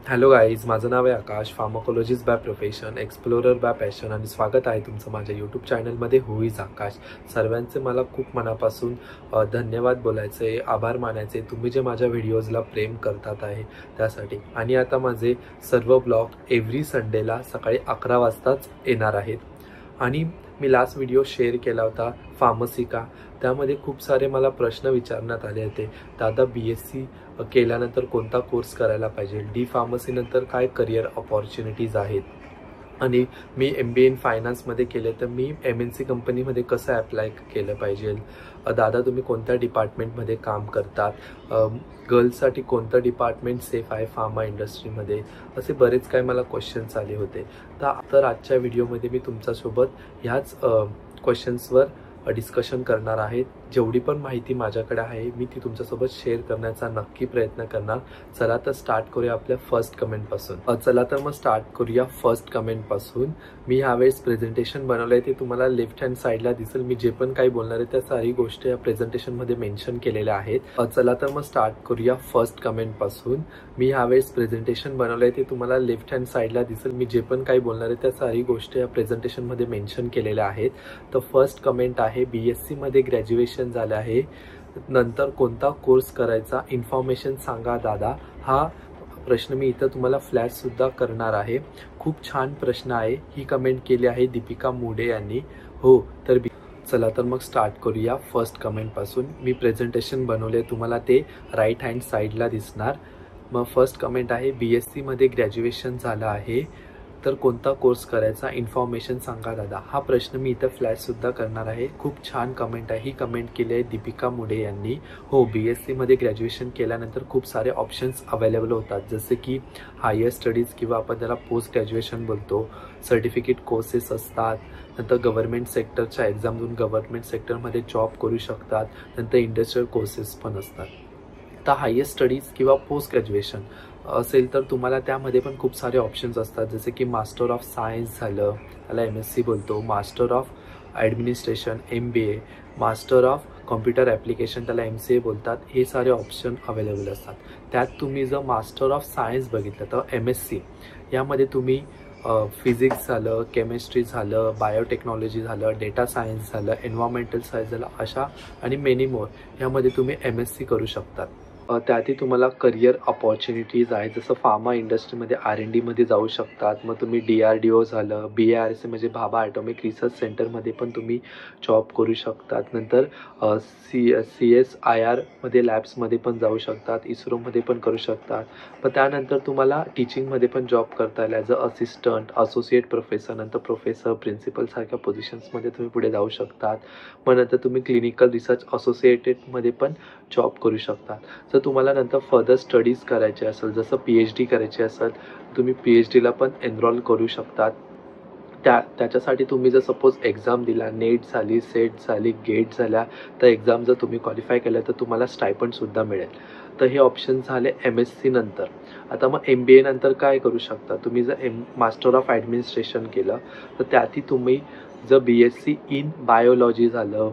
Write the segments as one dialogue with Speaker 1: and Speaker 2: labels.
Speaker 1: Hello guys, माझं नाव आहे Akash, pharmacologist by profession, explorer by passion आणि स्वागत आहे तुमचं माझ्या यूट्यूब चॅनलमध्ये हू इज आकाश. सर्वांचे मला खूप मनापासून धन्यवाद बोलायचे, आभार मानायचे, तुम्ही जे माझ्या व्हिडिओजला प्रेम करतात आहे त्यासाठी. आणि आता माझे सर्व ब्लॉग एव्हरी संडेला सकाळी 11 वाजताच येणार आहेत. आणि मी लास्ट व्हिडिओ शेअर केला होता फार्मसी का, त्यामध्ये खूप सारे मला प्रश्न विचारण्यात आले होते. दादा, BSc केल्यानंतर कोणता कोर्स करायला पाहिजे, डी फार्मसीनंतर काय करिअर अपॉर्च्युनिटीज आहेत, आणि मी MBA इन फायनान्समध्ये केले तर मी MNC कंपनीमध्ये कसं ॲप्लाय केलं पाहिजे, दादा तुम्ही कोणत्या डिपार्टमेंटमध्ये काम करतात, गर्ल्ससाठी कोणतं डिपार्टमेंट सेफ आहे फार्मा इंडस्ट्रीमध्ये, असे बरेच काही मला क्वेश्चन्स आले होते. तर आजच्या व्हिडिओमध्ये मी तुमच्यासोबत ह्याच क्वेश्चन्सवर डिस्कशन करणार आहे. जेवढी पण माहिती माझ्याकडे आहे मी ती तुमच्यासोबत शेअर करण्याचा नक्की प्रयत्न करणार. चला तर स्टार्ट करूया आपल्या फर्स्ट कमेंटपासून. चला तर मग स्टार्ट करूया फर्स्ट कमेंटपासून. मी ह्यावेळेस प्रेझेंटेशन बनवलं आहे, ते तुम्हाला लेफ्ट हँड साईडला दिसेल. मी जे पण काही बोलणार आहे त्या सारी गोष्टी या प्रेझेंटेशनमध्ये मेन्शन केलेल्या आहेत. चला तर मग स्टार्ट करूया फर्स्ट कमेंटपासून. मी ह्यावेळेस प्रेझेंटेशन बनवलं आहे, ते तुम्हाला लेफ्ट हँड साईडला दिसेल. मी जे पण काही बोलणार आहे त्या सारी गोष्टी या प्रेझेंटेशनमध्ये मेन्शन केलेल्या आहेत. तर फर्स्ट कमेंट आहे, BSc मध्ये ग्रॅज्युएशन झालं आहे, नंतर कोणता कोर्स करायचा, इन्फॉर्मेशन सांगा दादा. हा प्रश्न मी इथं तुम्हाला फ्लॅश सुद्धा करणार आहे. खूप छान प्रश्न आहे. ही कमेंट केली आहे दीपिका मुडे यांनी. हो तर चला तर मग स्टार्ट करूया फर्स्ट कमेंटपासून. मी प्रेझेंटेशन बनवले, तुम्हाला ते राईट हँड साईडला दिसणार. मग फर्स्ट कमेंट आहे, BSc मध्ये ग्रॅज्युएशन झालं आहे तर कोणता कोर्स करायचा, इन्फॉर्मेशन सांगा दादा. हा प्रश्न मी इथं फ्लॅशसुद्धा करणार आहे. खूप छान कमेंट आहे. ही कमेंट केली आहे दीपिका मुडे यांनी. हो, BSc मध्ये ग्रॅज्युएशन केल्यानंतर खूप सारे ऑप्शन्स अवेलेबल होतात, जसे की हायर स्टडीज किंवा आपण त्याला पोस्ट ग्रॅज्युएशन बोलतो, सर्टिफिकेट कोर्सेस असतात, नंतर गव्हर्नमेंट सेक्टरच्या एक्झाम देऊन गव्हर्नमेंट सेक्टरमध्ये जॉब करू शकतात, नंतर इंडस्ट्रियल कोर्सेस पण असतात. तर हायर स्टडीज किंवा पोस्ट ग्रॅज्युएशन असेल तर तुम्हाला त्यामध्ये पण खूप सारे ऑप्शन्स असतात, जसे की मास्टर ऑफ सायन्स झालं, त्याला MSc बोलतो, master of administration MBA, master of computer application त्याला MCA बोलतात. हे सारे ऑप्शन अवेलेबल असतात. त्यात तुम्ही जर मास्टर ऑफ सायन्स बघितलं तर MSc यामध्ये तुम्ही फिजिक्स झालं, केमिस्ट्री झालं, बायोटेक्नॉलॉजी झालं, डेटा सायन्स झालं, एन्व्हायरमेंटल सायन्स झालं, अशा आणि मेनी मोर यामध्ये तुम्ही MSc करू शकतात. त्यातही तुम्हाला करिअर अपॉर्च्युनिटीज आहेत, जसं फार्मा इंडस्ट्रीमध्ये R&D मध्ये जाऊ शकतात. मग तुम्ही DRDO झालं, BARC म्हणजे भाभा ॲटॉमिक रिसर्च सेंटरमध्ये पण तुम्ही जॉब करू शकतात. नंतर CSIR मध्ये लॅब्समध्ये पण जाऊ शकतात, इस्रोमध्ये पण करू शकतात. मग त्यानंतर तुम्हाला टीचिंगमध्ये पण जॉब करता येईल, as a assistant, associate professor, नंतर प्रोफेसर, प्रिन्सिपलसारख्या पोझिशन्समध्ये तुम्ही पुढे जाऊ शकतात. मग नंतर तुम्ही क्लिनिकल रिसर्च असोसिएटेडमध्ये पण जॉब करू शकतात. जर तुम्हाला नंतर फर्दर स्टडीज करायचे असेल, जसं PhD करायची असेल, तुम्ही PhDला पण एनरोल करू शकतात. त्याच्यासाठी तुम्ही जर सपोज एक्झाम दिला, नेट झाली, सेट झाली, गेट झाल्या, तर एक्झाम जर तुम्ही क्वालिफाय केलं तर तुम्हाला स्टायपंडसुद्धा मिळेल. तर हे ऑप्शन झाले MSc नंतर. आता मग MBA नंतर काय करू शकता, तुम्ही जर मास्टर ऑफ ॲडमिनिस्ट्रेशन केलं तर त्यातही तुम्ही जर BSc इन बायोलॉजी झालं,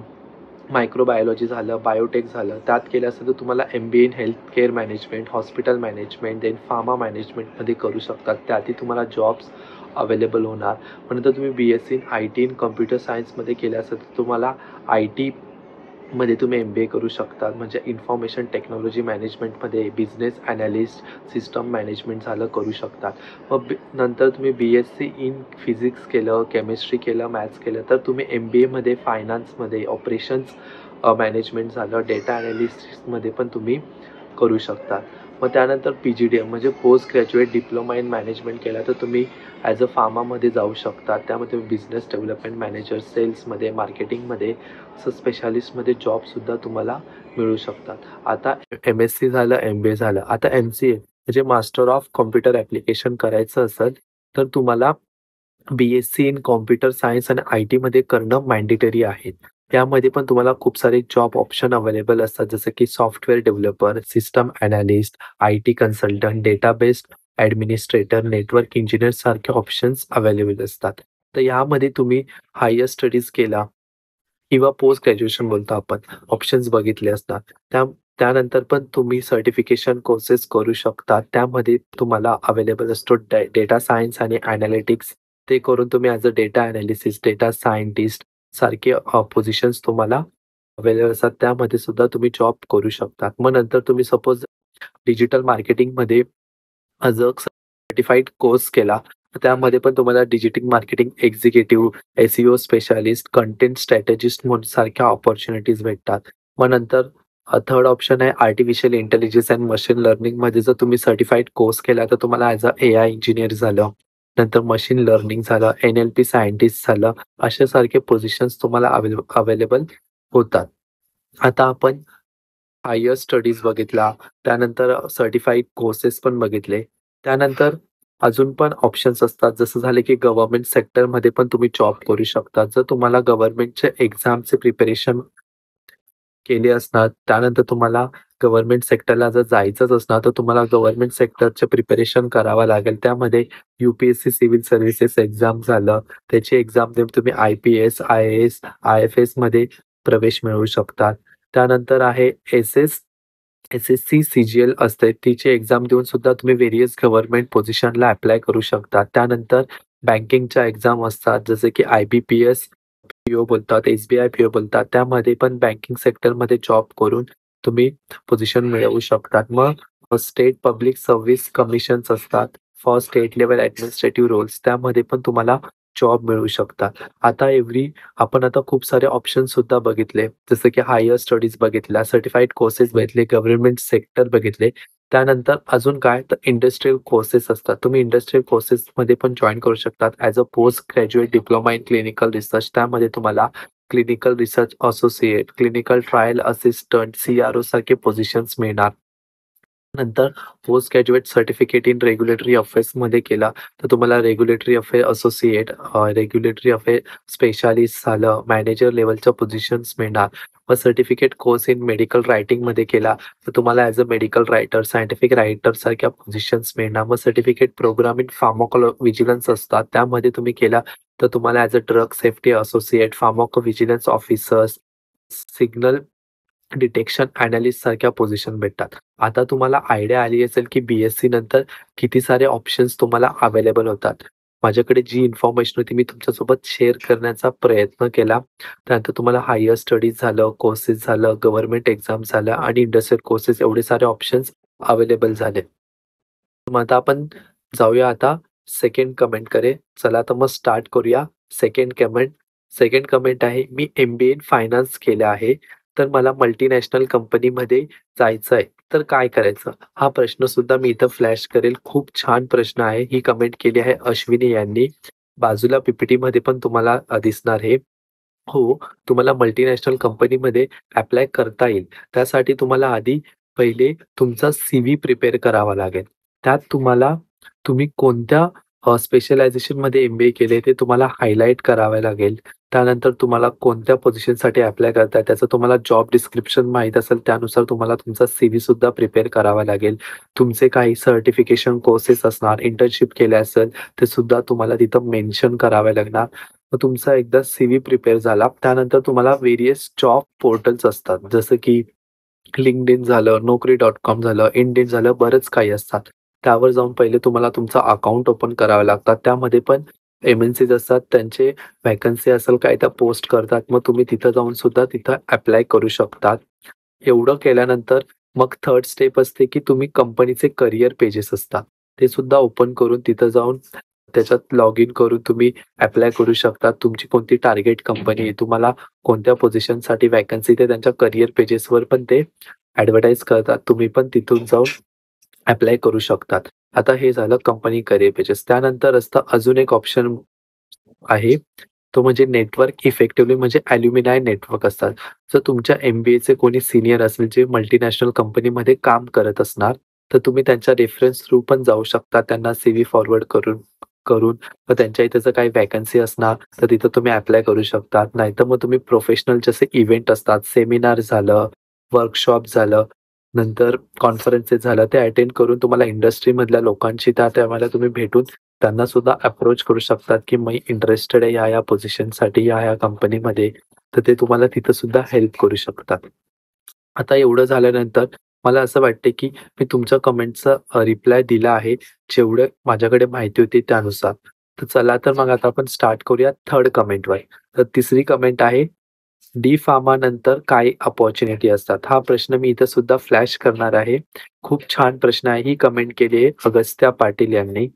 Speaker 1: मायक्रोबायोलॉजी झालं, बायोटेक झालं, त्यात केलं असेल तर तुम्हाला MBA in health care management, hospital management, then pharma मॅनेजमेंटमध्ये करू शकतात. त्यातही तुम्हाला जॉब्स अवेलेबल होणार. मग नंतर तुम्ही BSc in IT in computer सायन्समध्ये केलं असेल तर तुम्हाला IT मध्ये तुम्ही MBA करू शकता, म्हणजे इन्फॉर्मेशन टेक्नॉलॉजी मॅनेजमेंटमध्ये बिझनेस ॲनालिस्ट, सिस्टम मॅनेजमेंट झालं, करू शकतात. मग नंतर तुम्ही BSc इन फिजिक्स केलं, केमिस्ट्री केलं, मॅथ्स केलं तर तुम्ही MBA मध्ये फायनान्समध्ये ऑपरेशन्स मॅनेजमेंट झालं, डेटा ॲनालिस्टमध्ये पण तुम्ही करू शकता. मग त्यानंतर PGDM म्हणजे post graduate diploma in management केला तर तुम्ही ॲज अ फार्मामध्ये जाऊ शकता. त्यामध्ये तुम्ही बिझनेस डेव्हलपमेंट मॅनेजर, सेल्समध्ये, मार्केटिंगमध्ये, असं स्पेशालिस्टमध्ये जॉबसुद्धा तुम्हाला मिळू शकतात. आता MSc झालं, MBA झालं, आता MCA म्हणजे मास्टर ऑफ कॉम्प्युटर ॲप्लिकेशन करायचं असेल तर तुम्हाला BSc इन कॉम्प्युटर सायन्स आणि IT मध्ये करणं मॅन्डेटरी आहे. त्यामध्ये पण तुम्हाला खूप सारे जॉब ऑप्शन अवेलेबल असतात, जसं की software developer, system analyst, IT consultant, database administrator, network engineer सारखे ऑप्शन्स अवेलेबल असतात. तर यामध्ये तुम्ही हायर स्टडीज केला किंवा पोस्ट ग्रॅज्युएशन बोलतो आपण, ऑप्शन्स बघितले असतात. त्यानंतर पण तुम्ही सर्टिफिकेशन कोर्सेस करू शकता. त्यामध्ये तुम्हाला अवेलेबल असतो डेटा सायन्स आणि एनालिटिक्स. ते करून तुम्ही as a data analysis, data scientist सारखे पोझिशन्स तुम्हाला अवेलेबल असतात. त्यामध्ये सुद्धा तुम्ही जॉब करू शकता. मग नंतर तुम्ही सपोज डिजिटल मार्केटिंगमध्ये ॲज अ सर्टिफाईड कोर्स केला, तर त्यामध्ये पण तुम्हाला digital marketing executive, SEO specialist, content strategist म्हणून सारख्या अपॉर्च्युनिटीज भेटतात. मग नंतर थर्ड ऑप्शन आहे आर्टिफिशियल इंटेलिजन्स अँड मशीन लर्निंगमध्ये जर तुम्ही सर्टिफाईड कोर्स केला, तर तुम्हाला ॲज अ एआय इंजिनिअर झालं, नंतर मशीन लर्निंग झालं, एन-एल-पी सायंटिस्ट झालं, अशा सारखे पोझिशन्स तुम्हाला अवेलेबल होतात. आता आपण हायर स्टडीज बघितला, त्यानंतर सर्टिफाईड कोर्सेस पण बघितले. त्यानंतर अजून पण ऑप्शन्स असतात, जसं झालं की गव्हर्नमेंट सेक्टरमध्ये पण तुम्ही जॉब करू शकता. जर तुम्हाला गव्हर्नमेंटच्या एक्झामचे प्रिपरेशन केले असणार, त्यानंतर तुम्हाला गव्हर्नमेंट सेक्टरला जर जायचंच असणार, तर तुम्हाला गव्हर्नमेंट सेक्टरचं प्रिपरेशन करावं लागेल. त्यामध्ये यू-पी-एस-सी सिव्हिल सर्व्हिसेस एक्झाम झालं, त्याची एक्झाम देऊन तुम्ही आय-पी-एस, आय-ए-एस, आय-एफ-एसमध्ये प्रवेश मिळवू शकता. त्यानंतर आहे एस-एस-सी सी-जी-एल असते, तिची एक्झाम देऊन सुद्धा तुम्ही व्हेरियस गव्हर्नमेंट पोझिशनला अप्लाय करू शकता. त्यानंतर बँकिंगच्या एक्झाम असतात, जसे की आय-बी-पी-एस पी-ओ बोलतात, एस-बी-आय पी-ओ बोलतात. त्यामध्ये पण बँकिंग सेक्टरमध्ये जॉब करून तुम्ही पोझिशन मिळवू शकतात. मग स्टेट पब्लिक सर्व्हिस कमिशन्स असतात for state level administrative roles, त्यामध्ये पण तुम्हाला जॉब मिळू शकतात. आपण आता खूप सारे ऑप्शन्स सुद्धा बघितले, जसं की हायर स्टडीज बघितल्या, सर्टिफाईड कोर्सेस बघितले, गव्हर्नमेंट सेक्टर बघितले. त्यानंतर अजून काय तर इंडस्ट्रियल कोर्सेस असतात. तुम्ही इंडस्ट्रियल कोर्सेसमध्ये पण जॉइन करू शकतात as a post graduate diploma in clinical research. त्यामध्ये तुम्हाला clinical research associate, clinical trial assistant, CRO सारखे पोझिशन्स मिळणार. नंतर post graduate certificate in regulatory अफेअर्समध्ये केला, तर तुम्हाला regulatory affair associate, regulatory affair specialist झालं, मॅनेजर लेव्हलच्या पोझिशन्स मिळणार. मग सर्टिफिकेट कोर्स इन मेडिकल रायटिंगमध्ये केला, तर तुम्हाला as a medical writer, scientific writer सारख्या पोझिशन्स मिळणार. मग सर्टिफिकेट प्रोग्राम इन व्हिजिलन्स असतात, त्यामध्ये तुम्ही केला, तर तुम्हाला as a drug safety associate, vigilance officers, signal detection analyst सारख्या पोझिशन भेटतात. आता तुम्हाला आयडिया आली असेल, की बी-एस-सी नंतर किती सारे ऑप्शन्स तुम्हाला अवेलेबल होतात. माझ्याकडे जी इन्फॉर्मेशन होती मी तुमच्यासोबत शेअर करण्याचा प्रयत्न केला. त्यानंतर तुम्हाला हायर स्टडीज झालं, कोर्सेस झालं, गव्हर्नमेंट एक्झाम झालं आणि इंडस्ट्रियल कोर्सेस एवढे सारे ऑप्शन्स अवेलेबल झाले. मग आता आपण जाऊया आता सेकंड कमेंटकडे. चला तर मग स्टार्ट करूया. सेकंड कमेंट सेकंड कमेंट आहे, "मी एम-बी-ए इन फायनान्स केले आहे, तर मला मल्टीनॅशनल कंपनीमध्ये जायचं आहे, तर काय करायचं?" हा प्रश्न सुद्धा मी इथं फ्लॅश करेल. खूप छान प्रश्न आहे. ही कमेंट केली आहे अश्विनी यांनी. बाजूला पी-पी-टीमध्ये पण तुम्हाला दिसणार हे. हो, तुम्हाला मल्टीनॅशनल कंपनीमध्ये ॲप्लाय करता येईल. त्यासाठी तुम्हाला आधी पहिले तुमचा सी-व्ही प्रिपेअर करावा लागेल. त्यात तुम्ही कोणत्या स्पेशलायझेशनमध्ये एम-बी-ए केले ते तुम्हाला हायलाइट करावे लागेल. त्यानंतर तुम्हाला कोणत्या पोझिशनसाठी ॲप्लाय करताय त्याचं तुम्हाला जॉब डिस्क्रिप्शन माहीत असेल, त्यानुसार तुम्हाला तुमचा सी-व्ही सुद्धा प्रिपेअर करावा लागेल. तुमचे काही सर्टिफिकेशन कोर्सेस असणार, इंटर्नशिप केले असेल, ते सुद्धा तुम्हाला तिथं मेन्शन करावे लागणार. मग तुमचा एकदा सी-व्ही प्रिपेअर झाला, त्यानंतर तुम्हाला व्हेरियस जॉब पोर्टल्स असतात, जसं की LinkedIn झालं, Naukri.com झालं, Indeed झालं, बरंच काही असतात. त्यावर जाऊन पहिले तुम्हाला तुमचं अकाउंट ओपन करावं लागतात. त्यामध्ये पण एम-एन-सीज असतात, त्यांचे व्हॅकन्सी असेल काय त्या पोस्ट करतात. मग तुम्ही तिथं जाऊन सुद्धा तिथं ॲप्लाय करू शकतात. एवढं केल्यानंतर मग थर्ड स्टेप असते, की तुम्ही कंपनीचे करियर पेजेस असतात. ते सुद्धा ओपन करून तिथं जाऊन त्याच्यात लॉग इन करून तुम्ही ॲप्लाय करू शकता. तुमची कोणती टार्गेट कंपनी आहे, तुम्हाला कोणत्या पोझिशनसाठी व्हॅकन्सी ते त्यांच्या करियर पेजेसवर पण ते ॲडव्हर्टाइज करतात. तुम्ही पण तिथून जाऊन ॲप्लाय करू शकतात. आता हे झालं कंपनी करियर पेजेस. त्यानंतर असतं अजून एक ऑप्शन आहे, तो म्हणजे नेटवर्क इफेक्टिव्हली म्हणजे ॲल्युमिनाय नेटवर्क असतात. जर तुमच्या एम-बी-एचे कोणी सीनियर असेल, जे मल्टीनॅशनल कंपनीमध्ये काम करत असणार, तर तुम्ही त्यांच्या रेफरन्स थ्रू पण जाऊ शकता. त्यांना सी-व्ही फॉरवर्ड करून करून मग त्यांच्या इथे जर काही व्हॅकन्सी असणार, तर तिथं तुम्ही ॲप्लाय करू शकता. नाहीतर मग तुम्ही प्रोफेशनल जसे इव्हेंट असतात, सेमिनार झालं, वर्कशॉप झालं, नंतर कॉन्फरन्सेस झालं, ते अटेंड करून तुम्हाला इंडस्ट्रीमधल्या लोकांशी त्या टायमाला तुम्ही भेटून त्यांना सुद्धा अप्रोच करू शकतात, की मी इंटरेस्टेड आहे ह्या-ह्या पोझिशनसाठी, ह्या-ह्या कंपनीमध्ये. तर ते तुम्हाला तिथं सुद्धा हेल्प करू शकतात. आता एवढं झाल्यानंतर मला असं वाटते, की मी तुमच्या कमेंटचा रिप्लाय दिला आहे, जेवढं माझ्याकडे माहिती होती त्यानुसार. तर चला तर मग आता आपण स्टार्ट करूया 3rd कमेंटवर. तर तिसरी कमेंट आहे, डी-फार्मा नंतर काय अपॉर्च्युनिटी असतात? हा प्रश्न मी इथं सुद्धा फ्लॅश करणार आहे. खूप छान प्रश्न आहे. ही कमेंट केली आहे अगस्त्या पाटील यांनी.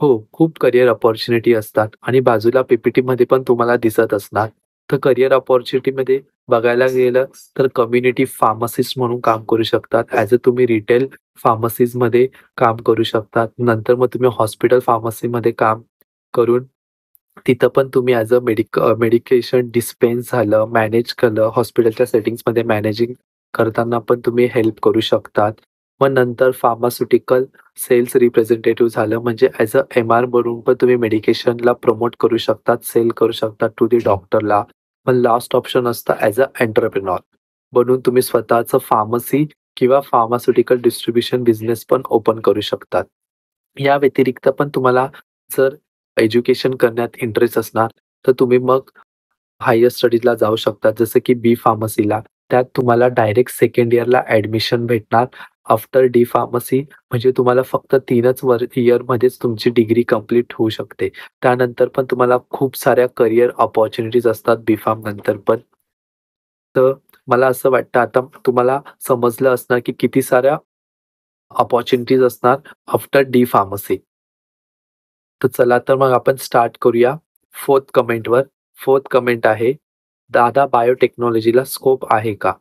Speaker 1: हो, खूप करियर अपॉर्च्युनिटी असतात आणि बाजूला पी-पी-टीमध्ये पण तुम्हाला दिसत असणार. तर करियर अपॉर्च्युनिटीमध्ये बघायला गेलं तर कम्युनिटी फार्मासिस्ट म्हणून काम करू शकतात. ॲज अ तुम्ही रिटेल फार्मसीजमध्ये काम करू शकतात. नंतर मग तुम्ही हॉस्पिटल फार्मसीमध्ये काम करून तिथं पण तुम्ही ॲज अ मेडिकेशन डिस्पेन्स झालं, मॅनेज केलं, हॉस्पिटलच्या सेटिंग्समध्ये मॅनेजिंग करताना पण तुम्ही हेल्प करू शकतात. मग नंतर फार्मास्युटिकल सेल्स रिप्रेझेंटेटिव्ह झालं म्हणजे ॲज अ एम-आर बनून पण तुम्ही मेडिकेशनला प्रमोट करू शकतात, सेल करू शकतात टू दी डॉक्टरला. मग लास्ट ऑप्शन असतं ॲज अ एंटरप्रेन्योर बनून तुम्ही स्वतःचं फार्मसी किंवा फार्मास्युटिकल डिस्ट्रिब्युशन बिझनेस पण ओपन करू शकतात. या व्यतिरिक्त पण तुम्हाला जर एज्युकेशन करण्यात इंटरेस्ट असणार, तर तुम्ही मग हायर स्टडीजला जाऊ शकता. जसं की बी-फार्मसीला. त्यात तुम्हाला डायरेक्ट सेकंड इयरला ॲडमिशन भेटणार. आफ्टर डी-फार्मसी म्हणजे तुम्हाला फक्त 3च इयरमध्येच तुमची डिग्री कंप्लीट होऊ शकते. त्यानंतर पण तुम्हाला खूप साऱ्या करियर अपॉर्च्युनिटीज असतात बी-फार्म नंतर पण. तर मला असं वाटतं आता तुम्हाला समजलं असणार की किती साऱ्या अपॉर्च्युनिटीज असणार आफ्टर डी-फार्मसी. तर चला तर मग आपण स्टार्ट करूया 4th कमेंटवर. 4th कमेंट आहे, "दादा बायोटेक्नॉलॉजीला स्कोप आहे का?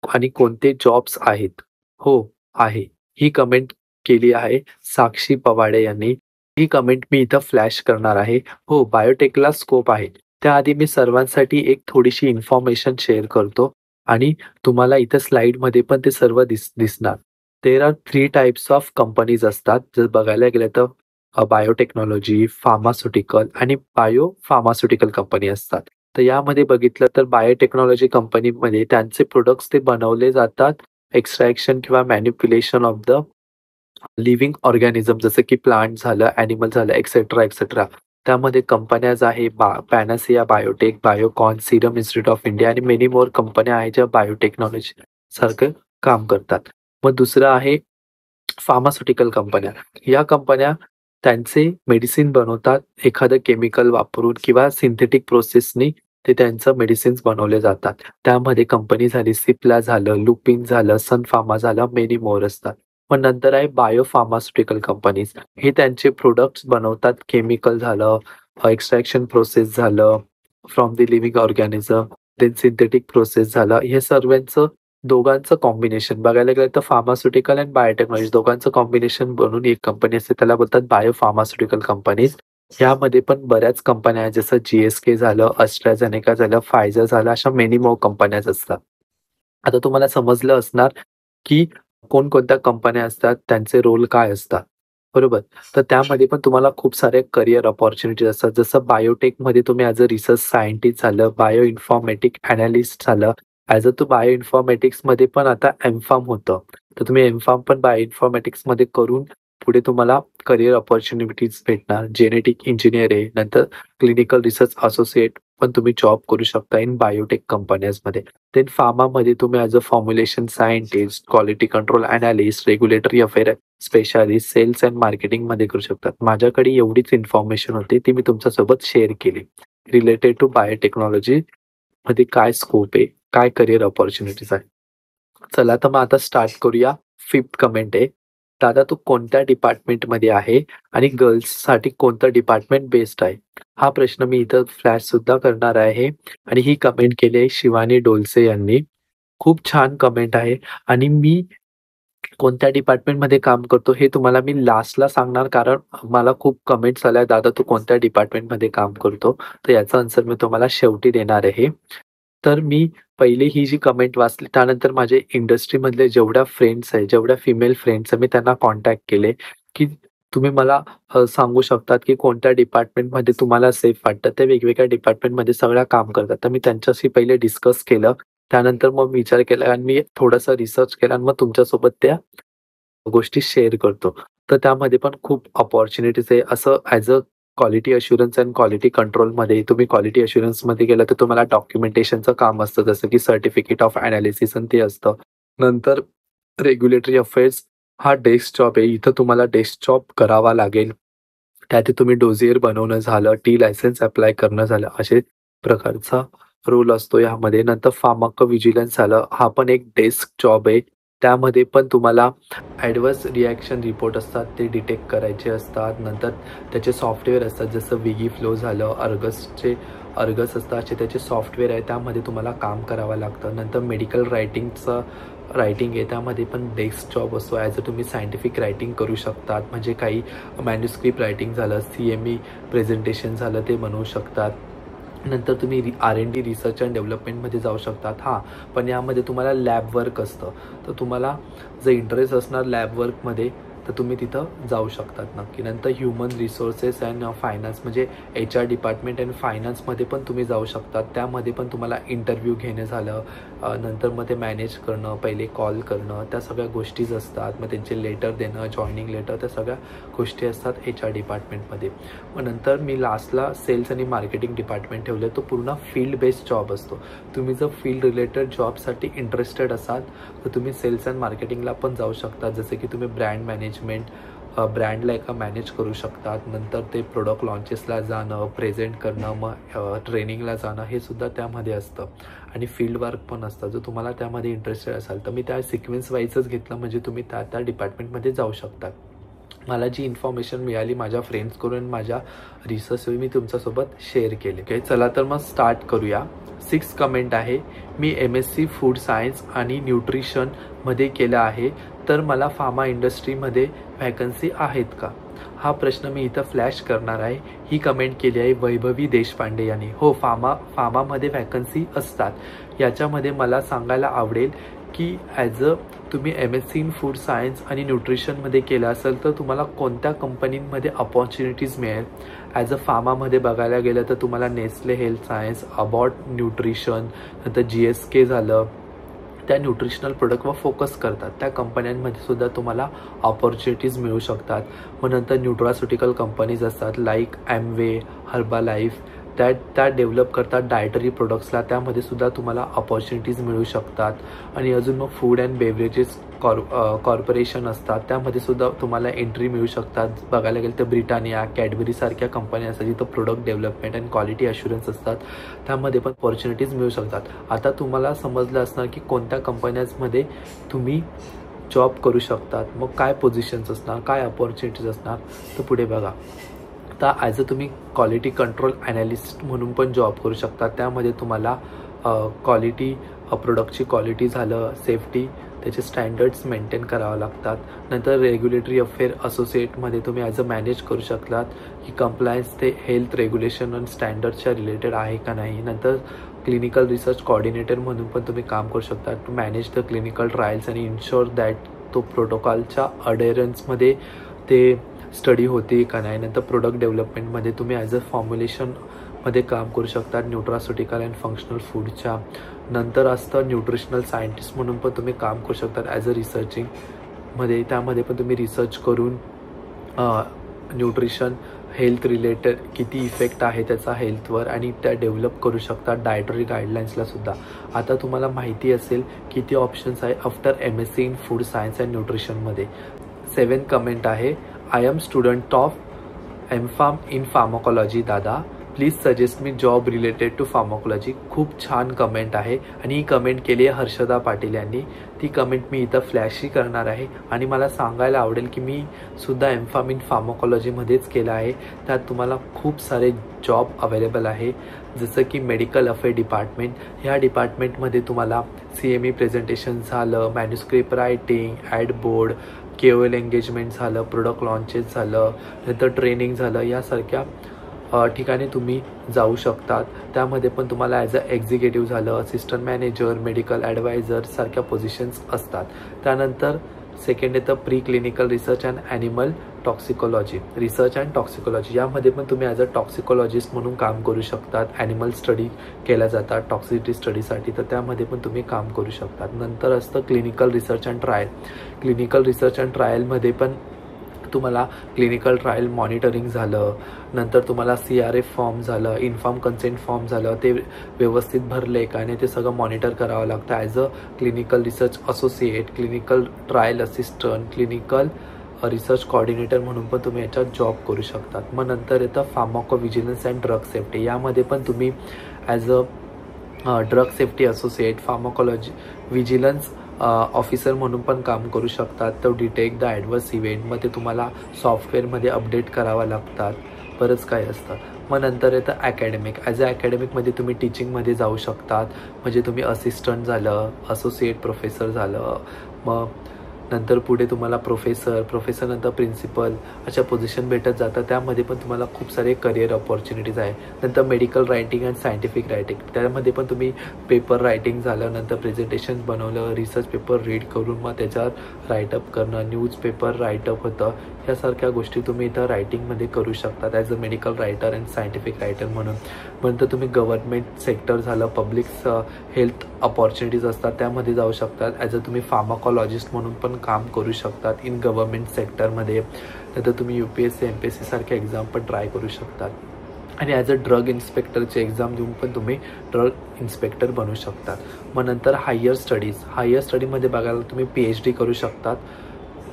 Speaker 1: आणि कोणते जॉब्स आहेत?" हो, आहे. ही कमेंट केली आहे साक्षी पवाडे यांनी. ही कमेंट मी इथं फ्लॅश करणार आहे. हो, बायोटेकला स्कोप आहे. त्याआधी मी सर्वांसाठी एक थोडीशी इन्फॉर्मेशन शेअर करतो आणि तुम्हाला इथं स्लाईडमध्ये पण ते सर्व दिसणार. There are 3 types of companies असतात. जर बघायला गेलं तर बायोटेक्नॉलॉजी, फार्मास्युटिकल आणि बायो फार्मास्युटिकल कंपनी असतात. तर यामध्ये बघितलं तर बायोटेक्नॉलॉजी कंपनीमध्ये त्यांचे प्रॉडक्ट्स ते बनवले जातात एक्स्ट्रॅक्शन किंवा manipulation of the living organism जसं की प्लांट झालं, ॲनिमल झालं, एक्सेट्रा, एक्सेट्रा. त्यामध्ये कंपन्याज आहे Panacea Biotech, Biocon, Serum Institute of India आणि मेनी मोर कंपन्या आहेत ज्या बायोटेक्नॉलॉजी सारखं काम करतात. मग दुसरं आहे फार्मास्युटिकल कंपन्या. या कंपन्या त्यांचे मेडिसिन बनवतात एखादं केमिकल वापरून किंवा सिंथेटिक प्रोसेसनी ते त्यांचं मेडिसिन्स बनवले जातात. त्यामध्ये कंपनी झाली सिप्ला झालं, लुपिन झालं, सन फार्मा झालं, मेनी मोर असतात. मग नंतर आहे बायो फार्मास्युटिकल कंपनीज. हे त्यांचे प्रॉडक्ट्स बनवतात. केमिकल झालं, एक्स्ट्रॅक्शन प्रोसेस झालं, from the living organism, then synthetic process झालं. हे सर्वांचं दोघांचं कॉम्बिनेशन बघायला गेलं तर फार्मास्युटिकल आणि बायोटेक्नॉलॉजी दोघांचं कॉम्बिनेशन बनून एक कंपनी असते. त्याला बोलतात बायो फार्मास्युटिकल कंपनीज. यामध्ये पण बऱ्याच कंपन्या आहेत जसं जी झालं, AstraZeneca झालं, Pfizer झालं, अशा मेनी मोर कंपन्याज असतात. आता तुम्हाला समजलं असणार, की कोणकोणत्या कंपन्या असतात, त्यांचे रोल काय असतात, बरोबर? तर त्यामध्ये पण तुम्हाला खूप सारे करियर अपॉर्च्युनिटीज असतात. जसं बायोटेकमध्ये तुम्ही ॲज अ रिसर्च सायंटिस्ट झालं, बायो इन्फॉर्मॅटिक एनालिस्ट झालं, ॲज अ तो बायो इन्फॉर्मॅटिक्समध्ये पण आता एम-फार्म होतं. तर तुम्ही एम-फार्म पण बायो इन्फॉर्मॅटिक्समध्ये करून पुढे तुम्हाला करियर अपॉर्च्युनिटीज भेटणार. जेनेटिक इंजिनिअर आहे, नंतर क्लिनिकल रिसर्च असोसिएट पण तुम्ही जॉब करू शकता इन बायोटेक कंपन्याजमध्ये. देन फार्मामध्ये तुम्ही as a formulation scientist, quality control analyst, regulatory affair specialist, sales and मार्केटिंगमध्ये करू शकतात. माझ्याकडे एवढीच इन्फॉर्मेशन होती, ती मी तुमच्यासोबत शेअर केली. रिलेटेड टू बायोटेक्नॉलॉजी मध्ये काय स्कोप आहे, काय करियर अपॉर्च्युनिटीज आहे. चला तर मग आता स्टार्ट करूया. 5th कमेंट आहे. दादा तू कोणत्या डिपार्टमेंटमध्ये आहे आणि गर्ल्ससाठी कोणतं डिपार्टमेंट बेस्ट आहे? हा प्रश्न मी इथं फ्लॅश सुद्धा करणार आहे आणि ही कमेंट केली आहे शिवानी डोलसे यांनी. खूप छान कमेंट आहे आणि मी कोणत्या डिपार्टमेंटमध्ये काम करतो हे तुम्हाला मी लास्टला सांगणार कारण मला खूप कमेंट्स आल्या, "दादा तू कोणत्या डिपार्टमेंटमध्ये काम करतो?" तर याचा आन्सर मी तुम्हाला शेवटी देणार आहे. तर मी पहिली ही जी कमेंट वाचली त्यानंतर माझे इंडस्ट्रीमधले जेवढ्या फ्रेंड्स आहेत, जेवढ्या फिमेल फ्रेंड्स आहेत, मी त्यांना कॉन्टॅक्ट केले, की तुम्ही मला सांगू शकतात, की कोणत्या डिपार्टमेंटमध्ये तुम्हाला सेफ वाटतं. ते वेगवेगळ्या डिपार्टमेंटमध्ये सगळ्या काम करतात. तर मी त्यांच्याशी पहिले डिस्कस केलं. त्यानंतर मग विचार केला आणि मी थोडासा रिसर्च केला आणि मग तुमच्यासोबत त्या गोष्टी शेअर करतो. तर त्यामध्ये पण खूप अपॉर्च्युनिटीज आहे. असं as a quality assurance and quality कंट्रोलमध्ये तुम्ही क्वालिटी अश्युरन्समध्ये गेला तर तुम्हाला डॉक्युमेंटेशनचं काम असतं. जसं की सर्टिफिकेट ऑफ एनालिसिस आणि ते असतं. नंतर रेग्युलेटरी अफेअर्स हा डेस्क जॉब आहे. इथं तुम्हाला डेस्क जॉब करावा लागेल. त्यात तुम्ही डोसियर बनवणं झालं, टी लायसन्स अप्लाय करणं झालं, असे प्रकारचा रोल असतो यामध्ये. नंतर फार्माकोव्हिजिलन्स झालं, हा पण एक डेस्क जॉब आहे. त्यामध्ये पण तुम्हाला ॲडव्हर्स रिॲक्शन रिपोर्ट असतात, ते डिटेक्ट करायचे असतात. नंतर त्याचे सॉफ्टवेअर असतात, जसं विगीफ्लो झालं, अर्गस असतात, असे त्याचे सॉफ्टवेअर आहे, त्यामध्ये तुम्हाला काम करावं लागतं. नंतर मेडिकल रायटिंग आहे, त्यामध्ये पण डेस्क जॉब असतो. तुम्ही सायंटिफिक रायटिंग करू शकतात, म्हणजे काही मॅन्युस्क्रिप्ट रायटिंग झालं, CME प्रेझेंटेशन झालं, ते बनवू शकतात. नंतर तुम्ही R&D रिसर्च अँड डेव्हलपमेंटमध्ये जाऊ शकतात. पण यामध्ये तुम्हाला लॅब वर्क असतं, तर तुम्हाला जर इंटरेस्ट असणार लॅब वर्कमध्ये तर तुम्ही तिथं जाऊ शकतात नक्की. नंतर ह्युमन रिसोर्सेस अँड फायनान्स, म्हणजे HR डिपार्टमेंट अँड फायनान्समध्ये पण तुम्ही जाऊ शकतात. त्यामध्ये पण तुम्हाला इंटरव्ह्यू घेणं झालं, नंतर मग ते मॅनेज करणं, पहिले कॉल करणं, त्या सगळ्या गोष्टीच असतात. मग त्यांचे लेटर देणं, जॉईनिंग लेटर, त्या सगळ्या गोष्टी असतात HR डिपार्टमेंटमध्ये. मग नंतर मी लास्टला सेल्स आणि मार्केटिंग डिपार्टमेंट ठेवलं. तो पूर्ण फील्ड बेस्ड जॉब असतो. तुम्ही जर फील्ड रिलेटेड जॉबसाठी इंटरेस्टेड असाल तर तुम्ही सेल्स अँड मार्केटिंगला पण जाऊ शकता. जसे की तुम्ही ब्रँड मॅनेजमेंट, ब्रँडला एका मॅनेज करू शकतात. नंतर ते प्रोडक्ट लॉन्चेसला जाणं, प्रेझेंट करणं, मग ट्रेनिंगला जाणं, हे सुद्धा त्यामध्ये असतं. आणि फील्ड वर्क पण असतं. जर तुम्हाला त्यामध्ये इंटरेस्टेड असाल तर मी त्या सिक्वेन्स वाईजच घेतलं, म्हणजे तुम्ही त्या डिपार्टमेंटमध्ये जाऊ शकता. मला जी इन्फॉर्मेशन मिळाली माझ्या फ्रेंड्सकडून, माझ्या रिसर्चवर मी तुमच्यासोबत शेअर केले. ओके, चला तर मग स्टार्ट करूया. 6 कमेंट आहे. मी MSc फूड सायन्स आणि न्यूट्रिशनमध्ये केलं आहे, तर मला फार्मा इंडस्ट्रीमध्ये व्हॅकन्सी आहेत का? हा प्रश्न मी इथं फ्लॅश करणार आहे. ही कमेंट केली आहे वैभवी देशपांडे यांनी. हो, फार्मामध्ये व्हॅकन्सी असतात. याच्यामध्ये मला सांगायला आवडेल की तुम्ही MSc इन फूड सायन्स आणि न्यूट्रिशनमध्ये केलं असेल तर तुम्हाला कोणत्या कंपनीमध्ये अपॉर्च्युनिटीज मिळेल. फार्मामध्ये बघायला गेलं तर तुम्हाला Nestle health science, Abbott nutrition, नंतर GSK झालं, त्या न्यूट्रिशनल प्रोडक्टवर फोकस करतात. त्या कंपन्यांमध्ये सुद्धा तुम्हाला अपॉर्च्युनिटीज मिळू शकतात. मग नंतर न्यूट्रास्युटिकल कंपनीज असतात, लाईक ॲमवे, हर्बालाईफ, त्या डेव्हलप करतात डायटरी प्रोडक्ट्सला, त्यामध्ये सुद्धा तुम्हाला अपॉर्च्युनिटीज मिळू शकतात. आणि अजून मग फूड अँड बेवरेजेस कॉर्पोरेशन असतात, त्यामध्ये सुद्धा तुम्हाला एंट्री मिळू शकतात. बघायला गेलं तर ब्रिटानिया, कॅडबरी सारख्या कंपन्या असतात जिथं product development and quality assurance असतात, त्यामध्ये पण अपॉर्च्युनिटीज मिळू शकतात. आता तुम्हाला समजलं असणार की कोणत्या कंपन्यांमध्ये तुम्ही जॉब करू शकतात, मग काय पोझिशन्स असणार, काय अपॉर्च्युनिटीज असणार, तर पुढे बघा. आता तुम्ही क्वालिटी कंट्रोल ॲनालिस्ट म्हणून पण जॉब करू शकता. त्यामध्ये तुम्हाला क्वालिटी, प्रोडक्टची क्वालिटी झालं, सेफ्टी, त्याचे स्टँडर्ड्स मेंटेन करावं लागतात. नंतर रेग्युलेटरी अफेअर असोसिएटमध्ये तुम्ही मॅनेज करू शकतात की कंप्लायन्स ते हेल्थ रेग्युलेशन आणि स्टँडर्ड्सच्या रिलेटेड आहे का नाही. नंतर क्लिनिकल रिसर्च कोऑर्डिनेटर म्हणून पण तुम्ही काम करू शकता, to manage the clinical trials आणि इन्शुअर दॅट तो प्रोटोकॉलच्या अडेरन्समध्ये ते स्टडी होते का नाही. नंतर प्रोडक्ट डेव्हलपमेंटमध्ये तुम्ही फॉर्म्युलेशनमध्ये काम करू शकता, न्यूट्रास्युटिकल अँड फंक्शनल फूडच्या. नंतर असतं न्यूट्रिशनल सायंटिस्ट म्हणून पण तुम्ही काम करू शकतात रिसर्चिंगमध्ये. त्यामध्ये पण तुम्ही रिसर्च करून न्यूट्रिशन, हेल्थ रिलेटेड किती इफेक्ट आहे त्याचा हेल्थवर, आणि त्या डेव्हलप करू शकतात डायटरी गाईडलाईन्सला सुद्धा. आता तुम्हाला माहिती असेल किती ऑप्शन्स आहे after MSc in food science and न्यूट्रिशनमध्ये. 7 कमेंट आहे. I am student of MPharm in pharmacology दादा, please suggest me job related to pharmacology. खूप छान कमेंट आहे आणि ही कमेंट केली आहे हर्षदा पाटील यांनी. ती कमेंट मी इथं फ्लॅशही करणार आहे. आणि मला सांगायला आवडेल की मी सुद्धा MPharm इन फार्माकोलॉजीमध्येच केलं आहे. त्यात तुम्हाला खूप सारे जॉब अवेलेबल आहे, जसं की मेडिकल अफेअर डिपार्टमेंट. ह्या डिपार्टमेंटमध्ये तुम्हाला CME प्रेझेंटेशन झालं, manuscript writing, ad board, KOL engagement झालं, प्रोडक्ट लॉन्चेस झालं, नंतर ट्रेनिंग झालं, यासारख्या ठिकाणी तुम्ही जाऊ शकतात. त्यामध्ये पण तुम्हाला एक्झिक्युटिव्ह झालं, असिस्टंट मॅनेजर, मेडिकल ॲडवायझर सारख्या पोझिशन्स असतात. त्यानंतर सेकंड येतं pre clinical research and animal toxicology, research and toxicology. यामध्ये पण तुम्ही टॉक्सिकोलॉजिस्ट म्हणून काम करू शकतात. ॲनिमल स्टडी केल्या जातात टॉक्सिसिटी स्टडीसाठी, तर त्यामध्ये पण तुम्ही काम करू शकतात. नंतर असतं clinical research and trial. Clinical research and ट्रायलमध्ये पण तुम्हाला क्लिनिकल ट्रायल मॉनिटरिंग झालं, नंतर तुम्हाला CRF फॉर्म झालं, इन्फॉर्म कन्सेंट फॉर्म झालं, ते व्यवस्थित भरले का नाही ते सगळं मॉनिटर करावं लागतं. As a clinical research associate, clinical trial assistant, clinical research coordinator म्हणून पण तुम्ही याच्यात जॉब करू शकतात. मग नंतर येतं फार्माकोव्हिजिलन्स अँड ड्रग सेफ्टी. यामध्ये पण तुम्ही as a drug safety associate, pharmacology vigilance officer म्हणून पण काम करू शकतात. तो डिटेक्ट द ॲडवर्स इव्हेंट, मग ते तुम्हाला सॉफ्टवेअरमध्ये अपडेट करावं लागतात. बरंच काय असतं. मग नंतर येतं अकॅडमिक. ॲज अ अकॅडमिकमध्ये तुम्ही टीचिंगमध्ये जाऊ शकतात. म्हणजे तुम्ही असिस्टंट झालं, असोसिएट प्रोफेसर झालं, मग नंतर पुढे तुम्हाला प्रोफेसर नंतर प्रिन्सिपल अशा पोझिशन भेटत जातात. त्यामध्ये पण तुम्हाला खूप सारे करिअर ऑपॉर्च्युनिटीज आहे. नंतर medical writing and scientific writing, त्यामध्ये पण तुम्ही पेपर रायटिंग झालं, नंतर प्रेझेंटेशन बनवलं, रिसर्च पेपर रीड करून मग त्याच्यावर राईटअप करणं, न्यूजपेपर राईटअप होतं, ह्यासारख्या गोष्टी तुम्ही इथं रायटिंगमध्ये करू शकतात as a medical writer and scientific writer म्हणून. नंतर तुम्ही गव्हर्नमेंट सेक्टर झालं, पब्लिक हेल्थ ऑपॉर्च्युनिटीज असतात त्यामध्ये जाऊ शकतात. ॲज अ तुम्ही फार्माकॉलॉजिस्ट म्हणून पण काम करू शकतात इन गव्हर्नमेंट सेक्टरमध्ये. नंतर तुम्ही UPSC MPSC सारख्या एक्झाम पण ट्राय करू शकतात. आणि ॲज अ ड्रग इन्स्पेक्टरची एक्झाम देऊन पण तुम्ही ड्रग इन्स्पेक्टर बनू शकतात. मग नंतर हायर स्टडीमध्ये बघायला तुम्ही PhD करू शकतात.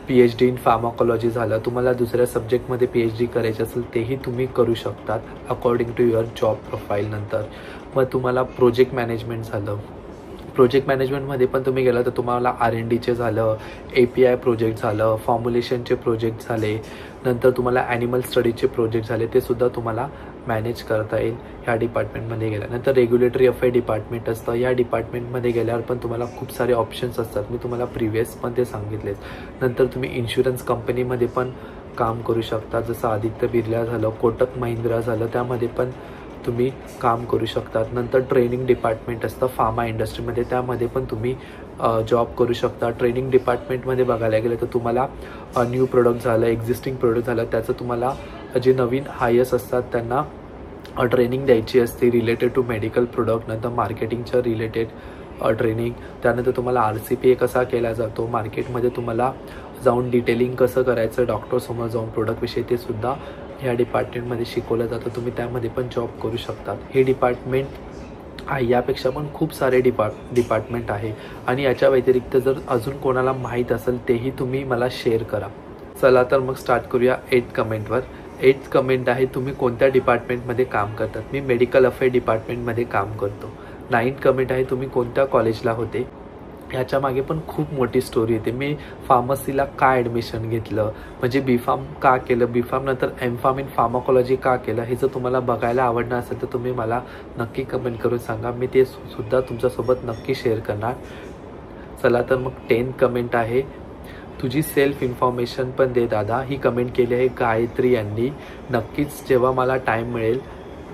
Speaker 1: PhD इन फार्माकॉलॉजी झालं, तुम्हाला दुसऱ्या सब्जेक्टमध्ये PhD करायची असेल तेही तुम्ही करू शकतात according to your job profile. नंतर मग तुम्हाला प्रोजेक्ट मॅनेजमेंट झालं, प्रोजेक्ट मॅनेजमेंटमध्ये पण तुम्ही गेला तर तुम्हाला R&Dचे झालं, API प्रोजेक्ट झालं, फॉर्म्युलेशनचे प्रोजेक्ट झाले, नंतर तुम्हाला ॲनिमल स्टडीजचे प्रोजेक्ट झाले, ते सुद्धा तुम्हाला मॅनेज करता येईल ह्या डिपार्टमेंटमध्ये गेल्यानंतर. रेग्युलेटरी अफेअर डिपार्टमेंट असतं. या डिपार्टमेंटमध्ये गेल्यावर पण तुम्हाला खूप सारे ऑप्शन्स असतात. मी तुम्हाला प्रिव्हियस पण ते सांगितलेत. नंतर तुम्ही इन्शुरन्स कंपनीमध्ये पण काम करू शकता, जसं आदित्य बिर्ला झालं, कोटक महिंद्रा झालं, त्यामध्ये पण तुम्ही काम करू शकतात. नंतर ट्रेनिंग डिपार्टमेंट असतं फार्मा इंडस्ट्रीमध्ये, त्यामध्ये पण तुम्ही जॉब करू शकता. ट्रेनिंग डिपार्टमेंटमध्ये बघायला गेलं तर तुम्हाला न्यू प्रोडक्ट झालं, एक्झिस्टिंग प्रोडक्ट झालं, त्याचं तुम्हाला जे नवीन हायर्स असतात त्यांना ट्रेनिंग द्यायची असते रिलेटेड टू मेडिकल प्रोडक्ट. नंतर मार्केटिंगच्या रिलेटेड ट्रेनिंग. त्यानंतर तुम्हाला RCPA कसा केला जातो, मार्केटमध्ये तुम्हाला जाऊन डिटेलिंग कसं करायचं डॉक्टरसमोर जाऊन प्रोडक्टविषयी, ते सुद्धा ह्या डिपार्टमेंटमध्ये शिकवलं जातं. तुम्ही त्यामध्ये पण जॉब करू शकतात. हे डिपार्टमेंट यापेक्षा पण खूप सारे डिपार्टमेंट आहे. आणि याच्या व्यतिरिक्त जर अजून कोणाला माहीत असेल तेही तुम्ही मला शेअर करा. चला तर मग स्टार्ट करूया 8th कमेंटवर. 8th कमेंट आहे, तुम्ही कोणत्या डिपार्टमेंटमध्ये काम करतात? मी मेडिकल अफेअर डिपार्टमेंटमध्ये काम करतो. 9th कमेंट आहे, तुम्ही कोणत्या कॉलेजला होते? ह्याच्या मागे पण खूप मोठी स्टोरी येते. मी फार्मसीला का ॲडमिशन घेतलं, म्हणजे B.Pharm का केलं, B.Pharm नंतर M.Pharm इन फार्माकॉलॉजी का केलं, हे जर तुम्हाला बघायला आवडणार असेल तर तुम्ही मला नक्की कमेंट करून सांगा. मी ते सुद्धा तुमच्यासोबत नक्की शेअर करणार. चला तर मग 10th कमेंट आहे, तुझी सेल्फ इन्फॉर्मेशन पण दे दादा. ही कमेंट केली आहे गायत्री यांनी. नक्कीच जेव्हा मला टाईम मिळेल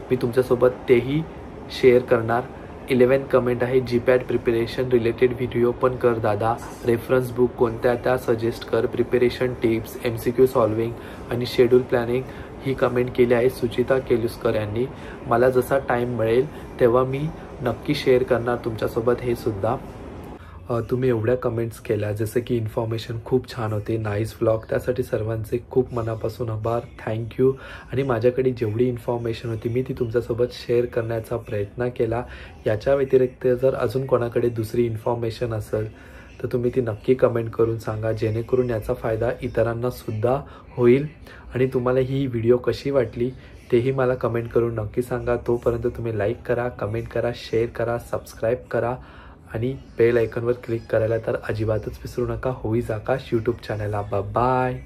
Speaker 1: मी तुमच्यासोबत तेही शेअर करणार. 11th कमेंट आहे, GPAT प्रिपरेशन रिलेटेड व्हिडिओ पण कर दादा. रेफरन्स बुक कोणत्या त्या सजेस्ट कर. प्रिपरेशन टिप्स, MCQ सॉल्विंग आणि शेड्यूल प्लॅनिंग. ही कमेंट केली आहे सुचिता केलुस्कर यांनी. मला जसा टाईम मिळेल तेव्हा मी नक्की शेअर करणार तुमच्यासोबत हे सुद्धा. तुम्ही एवढ्या कमेंट्स केल्या, जसं की इन्फॉर्मेशन खूप छान होते, नाईस व्लॉग, त्यासाठी सर्वांचे खूप मनापासून आभार, थँक्यू. आणि माझ्याकडे जेवढी इन्फॉर्मेशन होती मी ती तुमच्यासोबत शेअर करण्याचा प्रयत्न केला. याच्या व्यतिरिक्त जर अजून कोणाकडे दुसरी इन्फॉर्मेशन असेल तर तुम्ही ती नक्की कमेंट करून सांगा, जेणेकरून याचा फायदा इतरांनासुद्धा होईल. आणि तुम्हाला ही व्हिडिओ कशी वाटली तेही मला कमेंट करून नक्की सांगा. तोपर्यंत तुम्ही लाईक करा, कमेंट करा, शेअर करा, सबस्क्राईब करा आणि बेल आयकॉनवर क्लिक करायला तर अजिबातच विसरू नका. होईज आकाश यूट्यूब चॅनलला. बाय.